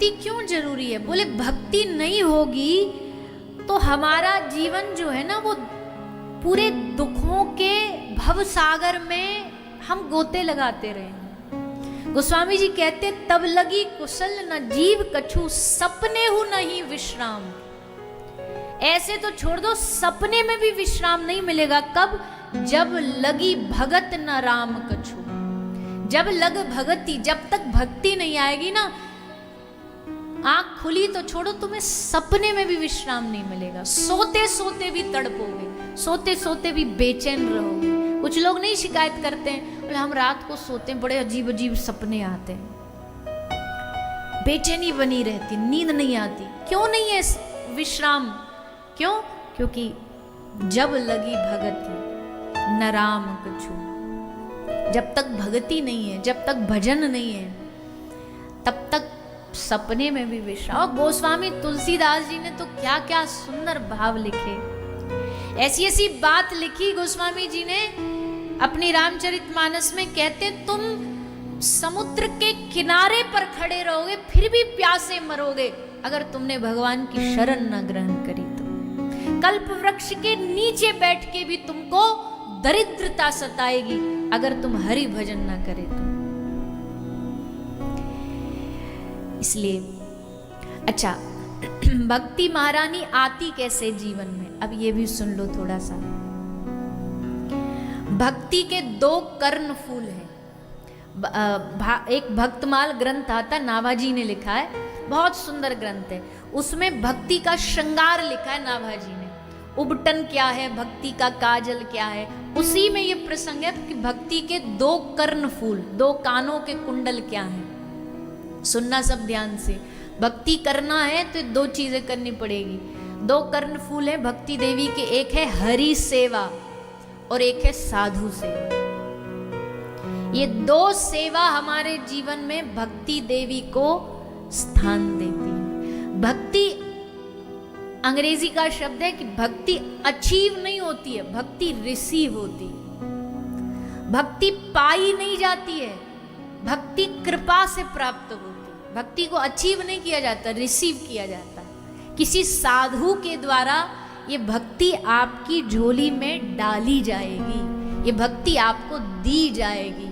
भक्ति क्यों जरूरी है? बोले भक्ति नहीं होगी तो हमारा जीवन जो है ना वो पूरे दुखों के भव सागर में हम गोते लगाते रहेंगे। गोस्वामी जी कहते तब लगी कुशल न जीव कछु सपने हु नहीं विश्राम। ऐसे तो छोड़ दो, सपने में भी विश्राम नहीं मिलेगा। कब? जब लगी भगत न राम कछु। जब लग भगति, जब तक भक्ति नहीं आएगी ना, आंख खुली तो छोड़ो, तुम्हें सपने में भी विश्राम नहीं मिलेगा। सोते सोते भी तड़पोगे, सोते सोते भी बेचैन रहोगे। कुछ लोग नहीं शिकायत करते हैं, बोले हम रात को सोते हैं, बड़े अजीब अजीब सपने आते हैं, बेचैनी बनी रहती, नींद नहीं आती। क्यों नहीं है विश्राम? क्यों? क्योंकि जब लगी भगति न राम कछु। जब तक भगति नहीं है, जब तक भजन नहीं है, तब तक सपने में भी विश्राम। और गोस्वामी तुलसीदास जी ने तो क्या क्या सुंदर भाव लिखे, ऐसी ऐसी बात लिखी गोस्वामी जी ने अपनी रामचरितमानस में। कहते तुम समुद्र के किनारे पर खड़े रहोगे फिर भी प्यासे मरोगे अगर तुमने भगवान की शरण न ग्रहण करी तो। कल्प वृक्ष के नीचे बैठ के भी तुमको दरिद्रता सताएगी अगर तुम हरि भजन न करे तो। इसलिए अच्छा, भक्ति महारानी आती कैसे जीवन में, अब ये भी सुन लो थोड़ा सा। भक्ति के 2 कर्ण फूल हैं। एक भक्तमाल ग्रंथ आता, नाभाजी ने लिखा है, बहुत सुंदर ग्रंथ है। उसमें भक्ति का श्रृंगार लिखा है नाभाजी ने। उबटन क्या है, भक्ति का काजल क्या है, उसी में ये प्रसंग है कि भक्ति के 2 कर्ण फूल, 2 कानों के कुंडल क्या हैं। सुनना सब ध्यान से। भक्ति करना है तो 2 चीजें करनी पड़ेगी। 2 कर्ण फूल है भक्ति देवी के, एक है हरि सेवा और एक है साधु सेवा। ये 2 सेवा हमारे जीवन में भक्ति देवी को स्थान देती है। भक्ति अंग्रेजी का शब्द है कि भक्ति अचीव नहीं होती है, भक्ति रिसीव होती है। भक्ति पाई नहीं जाती है, भक्ति कृपा से प्राप्त होती है। भक्ति को अचीव नहीं किया जाता, रिसीव किया जाता है। किसी साधु के द्वारा ये भक्ति आपकी झोली में डाली जाएगी, ये भक्ति आपको दी जाएगी,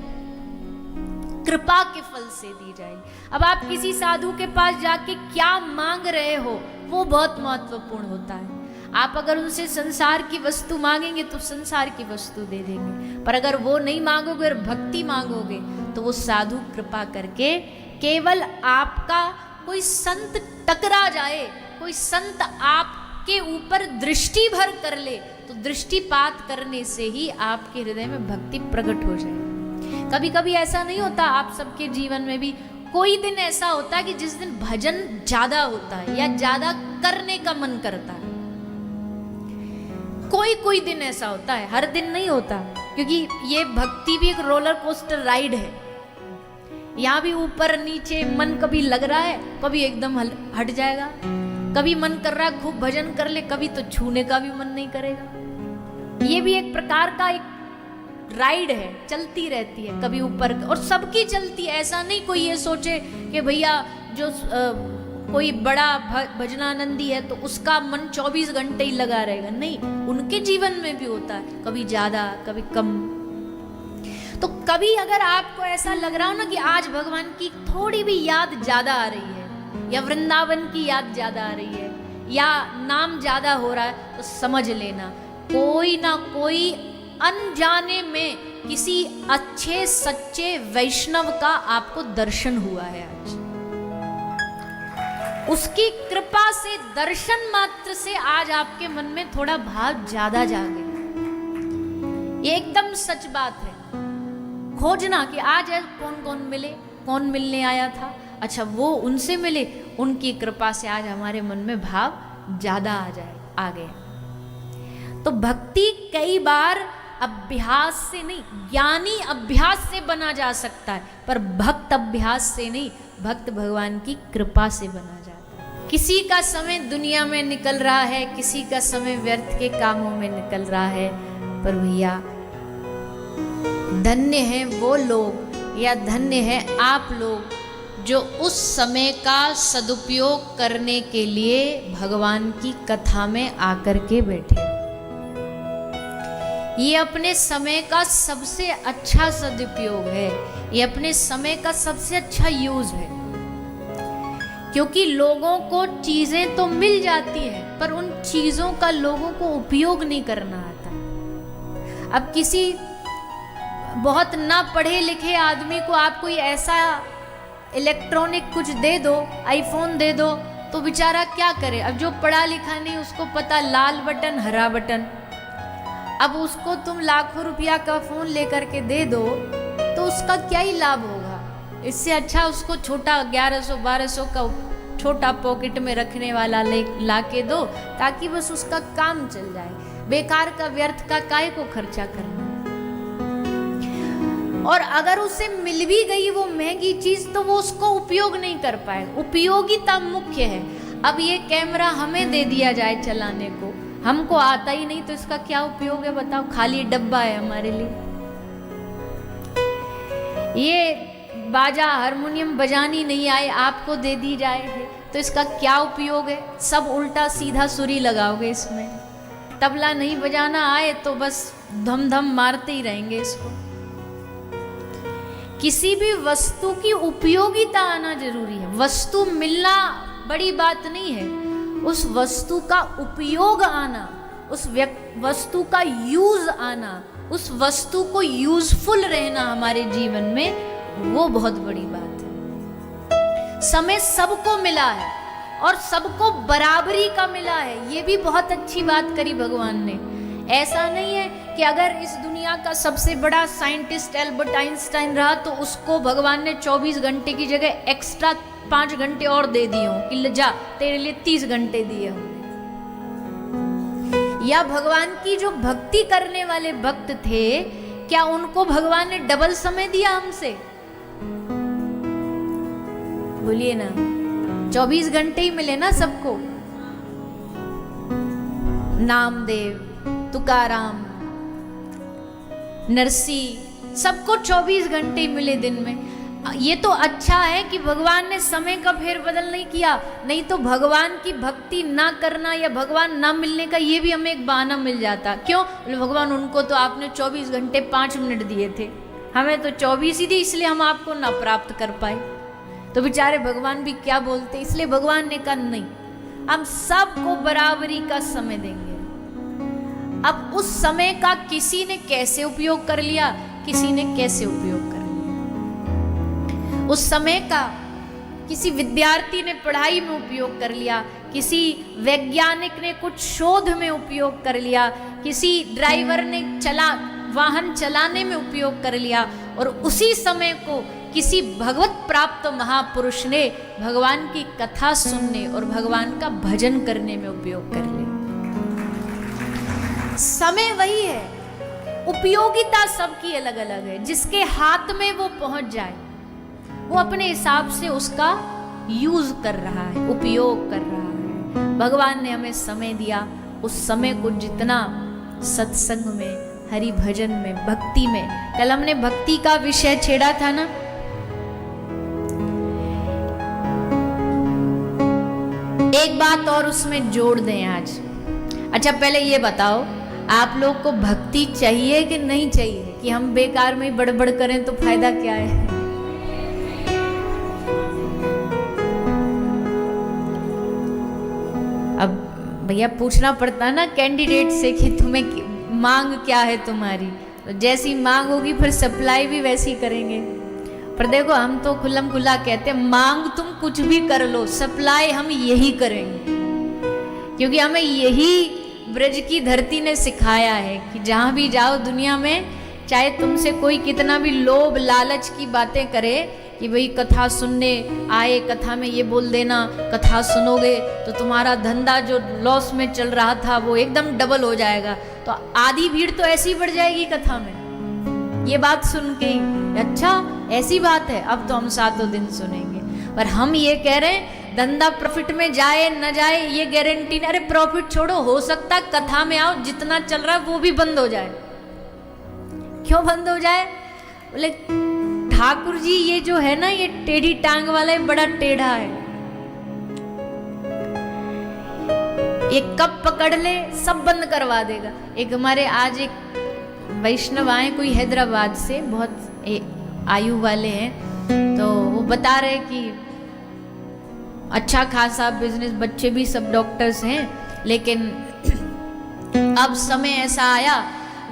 कृपा के फल से दी जाएगी। अब आप किसी साधु के पास जाके क्या मांग रहे हो वो बहुत महत्वपूर्ण होता है। आप अगर उनसे संसार की वस्तु मांगेंगे तो संसार की वस्तु दे देंगे, पर अगर वो नहीं मांगोगे और भक्ति मांगोगे तो वो साधु कृपा करके, केवल आपका कोई संत टकरा जाए, कोई संत आपके ऊपर दृष्टि भर कर ले, तो दृष्टिपात करने से ही आपके हृदय में भक्ति प्रकट हो जाए। कभी कभी ऐसा नहीं होता, आप सबके जीवन में भी कोई दिन ऐसा होता है कि जिस दिन भजन ज्यादा होता है या ज्यादा करने का मन करता है। कोई दिन ऐसा होता है, हर दिन नहीं होता, क्योंकि ये भक्ति भी एक रोलर कोस्टर राइड है। यहाँ भी ऊपर नीचे मन कभी लग रहा है, कभी एकदम हट जाएगा, कभी मन कर रहा है खूब भजन कर ले, कभी तो छूने का भी मन नहीं करेगा। ये भी एक प्रकार का एक राइड है, चलती रहती है, कभी ऊपर और सबकी चलती है। ऐसा नहीं कोई ये सोचे कि भैया जो कोई बड़ा भजनानंदी है तो उसका मन 24 घंटे ही लगा रहेगा, नहीं, उनके जीवन में भी होता है, कभी ज्यादा कभी कम। तो कभी अगर आपको ऐसा लग रहा हो ना कि आज भगवान की थोड़ी भी याद ज्यादा आ रही है, या वृंदावन की याद ज्यादा आ रही है, या नाम ज्यादा हो रहा है, तो समझ लेना कोई ना कोई अनजाने में किसी अच्छे सच्चे वैष्णव का आपको दर्शन हुआ है आज। उसकी कृपा से, दर्शन मात्र से आज आपके मन में थोड़ा भाव ज्यादा जागे। ये एकदम सच बात है। खोजना कि आज कौन कौन मिले, कौन मिलने आया था, अच्छा वो उनसे मिले, उनकी कृपा से आज हमारे मन में भाव ज्यादा आ गया। तो भक्ति कई बार अभ्यास से नहीं, ज्ञानी अभ्यास से बना जा सकता है, पर भक्त अभ्यास से नहीं, भक्त भगवान की कृपा से बना जाता है। किसी का समय दुनिया में निकल रहा है, किसी का समय व्यर्थ के कामों में निकल रहा है, पर भैया धन्य हैं वो लोग, या धन्य है आप लोग जो उस समय का सदुपयोग करने के लिए भगवान की कथा में आकर के बैठे। ये अपने समय का सबसे अच्छा सदुपयोग है, ये अपने समय का सबसे अच्छा यूज है। क्योंकि लोगों को चीजें तो मिल जाती है पर उन चीजों का लोगों को उपयोग नहीं करना आता। अब किसी बहुत ना पढ़े लिखे आदमी को आप कोई ऐसा इलेक्ट्रॉनिक कुछ दे दो, आईफोन दे दो, तो बेचारा क्या करे। अब जो पढ़ा लिखा नहीं उसको पता लाल बटन हरा बटन, अब उसको तुम लाखों रुपया का फोन लेकर के दे दो तो उसका क्या ही लाभ होगा। इससे अच्छा उसको छोटा 1100-1200 का छोटा पॉकेट में रखने वाला ला के दो, ताकि बस उसका काम चल जाए। बेकार का व्यर्थ का काहे को खर्चा करना। और अगर उसे मिल भी गई वो महंगी चीज तो वो उसको उपयोग नहीं कर पाए। उपयोगिता मुख्य है। अब ये कैमरा हमें दे दिया जाए चलाने को, हमको आता ही नहीं तो इसका क्या उपयोग है बताओ। खाली डब्बा है हमारे लिए। ये बाजा हारमोनियम बजानी नहीं आए आपको दे दी जाए है तो इसका क्या उपयोग है। सब उल्टा सीधा सुरी लगाओगे इसमें। तबला नहीं बजाना आए तो बस धम धम मारते ही रहेंगे इसको। किसी भी वस्तु की उपयोगिता आना जरूरी है। वस्तु मिलना बड़ी बात नहीं है, उस वस्तु का उपयोग आना, उस वस्तु का यूज आना, उस वस्तु को यूजफुल रहना हमारे जीवन में, वो बहुत बड़ी बात है। समय सबको मिला है और सबको बराबरी का मिला है। ये भी बहुत अच्छी बात करी भगवान ने। ऐसा नहीं है कि अगर इस दुनिया का सबसे बड़ा साइंटिस्ट एल्बर्ट आइंस्टाइन रहा तो उसको भगवान ने 24 घंटे की जगह एक्स्ट्रा 5 घंटे और दे दिए हो कि जा तेरे लिए 30 घंटे दिए हमने। या भगवान की जो भक्ति करने वाले भक्त थे, क्या उनको भगवान ने डबल समय दिया हमसे? बोलिए ना, 24 घंटे ही मिले ना सबको। नामदेव, तुकाराम, नरसी, सबको 24 घंटे मिले दिन में। ये तो अच्छा है कि भगवान ने समय का फेरबदल नहीं किया, नहीं तो भगवान की भक्ति ना करना या भगवान ना मिलने का ये भी हमें एक बहाना मिल जाता। क्यों? भगवान उनको तो आपने 24 घंटे 5 मिनट दिए थे, हमें तो 24 ही दिए, इसलिए हम आपको ना प्राप्त कर पाए। तो बेचारे भगवान भी क्या बोलते। इसलिए भगवान ने कहा नहीं, हम सबको बराबरी का समय देंगे। अब उस समय का किसी ने कैसे उपयोग कर लिया, किसी ने कैसे उपयोग कर लिया। उस समय का किसी विद्यार्थी ने पढ़ाई में उपयोग कर लिया, किसी वैज्ञानिक ने कुछ शोध में उपयोग कर लिया, किसी ड्राइवर ने वाहन चलाने में उपयोग कर लिया, और उसी समय को किसी भगवत प्राप्त महापुरुष ने भगवान की कथा सुनने और भगवान का भजन करने में उपयोग कर लिया। समय वही है, उपयोगिता सबकी अलग अलग है। जिसके हाथ में वो पहुंच जाए वो अपने हिसाब से उसका यूज कर रहा है, उपयोग कर रहा है। भगवान ने हमें समय दिया, उस समय को जितना सत्संग में, हरि भजन में, भक्ति में, कल हमने भक्ति का विषय छेड़ा था ना। एक बात और उसमें जोड़ दें आज। अच्छा पहले ये बताओ, आप लोग को भक्ति चाहिए कि नहीं चाहिए? कि हम बेकार में बड़बड़ करें तो फायदा क्या है? अब भैया पूछना पड़ता ना कैंडिडेट से कि तुम्हें मांग क्या है तुम्हारी, तो जैसी मांग होगी फिर सप्लाई भी वैसी करेंगे। पर देखो हम तो खुल्लम खुल्ला कहते हैं, मांग तुम कुछ भी कर लो, सप्लाई हम यही करेंगे। क्योंकि हमें यही ब्रज की धरती ने सिखाया है कि जहाँ भी जाओ दुनिया में, चाहे तुमसे कोई कितना भी लोभ लालच की बातें करे कि भाई कथा सुनने आए, कथा में ये बोल देना, कथा सुनोगे तो तुम्हारा धंधा जो लॉस में चल रहा था वो एकदम डबल हो जाएगा, तो आधी भीड़ तो ऐसी बढ़ जाएगी कथा में। ये बात सुन के अच्छा ऐसी बात है, अब तो हम 7 दिन सुनेंगे। पर हम ये कह रहे हैं धंधा प्रॉफिट में जाए न जाए ये गारंटी नहीं। अरे प्रॉफिट छोड़ो, हो सकता है कथा में आओ जितना चल रहा है वो भी बंद हो जाए। क्यों बंद हो जाए? बोले ठाकुर जी ये जो है ना, ये टेढ़ी टांग वाला है, बड़ा टेढ़ा है। ये कब पकड़ ले सब बंद करवा देगा। एक हमारे आज एक वैष्णव आए कोई हैदराबाद से, बहुत आयु वाले हैं, तो वो बता रहे कि अच्छा खासा बिजनेस, बच्चे भी सब डॉक्टर्स हैं, लेकिन अब समय ऐसा आया,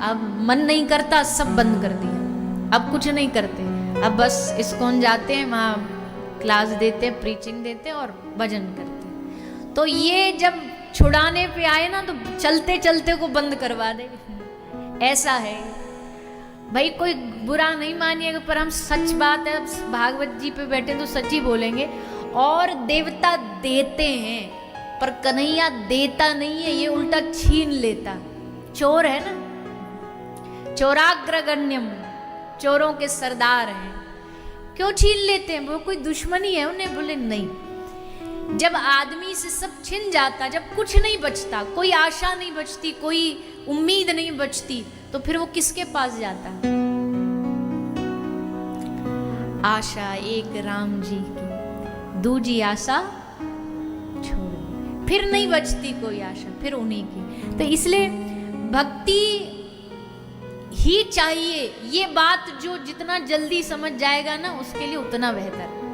अब मन नहीं करता, सब बंद कर दिया, अब कुछ नहीं करते, अब बस इस्कॉन जाते हैं, वहाँ क्लास देते, प्रीचिंग देते और भजन करते। तो ये जब छुड़ाने पे आए ना, तो चलते चलते को बंद करवा दे, ऐसा है भाई। कोई बुरा नहीं मानिएगा, पर हम सच बात है, भागवत जी पे बैठे तो सच ही बोलेंगे। और देवता देते हैं, पर कन्हैया देता नहीं है, ये उल्टा छीन लेता। चोर है ना, चोराग्रगण्यम, चोरों के सरदार हैं, क्यों छीन लेते हैं? वो कोई दुश्मनी है उन्हें? बोले नहीं। जब आदमी से सब छिन जाता, जब कुछ नहीं बचता, कोई आशा नहीं बचती, कोई उम्मीद नहीं बचती, तो फिर वो किसके पास जाता? आशा एक राम जी की, दूजी आशा छोड़, फिर नहीं बचती कोई आशा, फिर उन्हीं की। तो इसलिए भक्ति ही चाहिए। ये बात जो जितना जल्दी समझ जाएगा ना, उसके लिए उतना बेहतर।